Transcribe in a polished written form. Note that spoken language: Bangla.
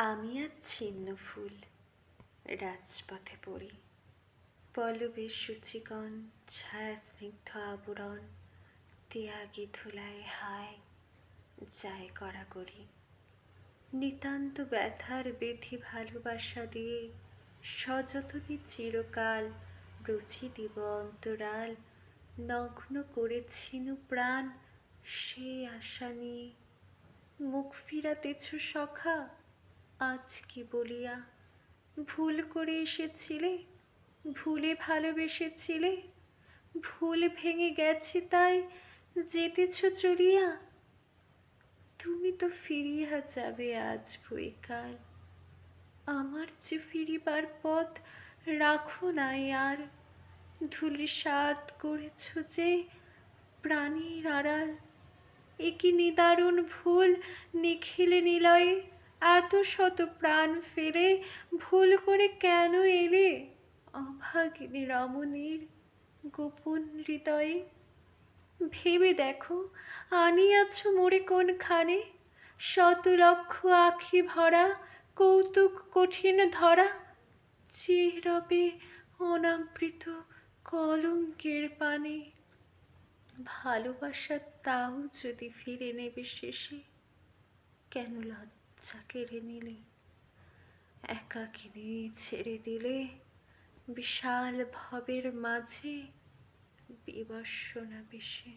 আমি আজ ছিন্ন ফুল রাজপথে পড়ি, পল্লবের সূচিকণ ছায়া স্নিগ্ধ আবরণ, ত্যাগী ধুলায় হায় যায় কড়াকড়ি। নিতান্ত ব্যথার বেধি ভালোবাসা দিয়ে সযতনে চিরকাল রুচি দিব অন্তরাল, নগ্ন করেছিনু প্রাণ সে আশা নিয়ে। মুখ ফিরাতেছ সখা আজ কি বলিয়া, ভুল করে এসেছিলে, ভুলে ভালোবেসেছিলে, ভুল ভেঙে গেছে তাই যেতেছ চলিয়া। তুমি তো ফিরিয়া যাবে আজ বৈকাল, আমার যে ফিরিবার পথ রাখো নাই আর। ধূলিসাৎ করেছ যে প্রাণীর আড়াল, এ কি নিদারুণ ভুল নিখিলে নিলয়ে। এত শত প্রাণ ফেলে ভুল করে কেন এলে অভাগিনী রমণীর গোপন হৃদয়ে। ভেবে দেখো আনিয়াছ মোরে কোনখানে, শত লক্ষ আখি ভরা কৌতুক কঠিন ধরা, চেয়ে রবে অনাবৃত কলঙ্কের পানে। ভালোবাসা তাও যদি ফিরে নেবে শেষে, কেন লজ্জা কেড়ে নিলে, একাকিনী ছেড়ে দিলে বিশাল ভবের মাঝে বিবর্ষণা বেশে।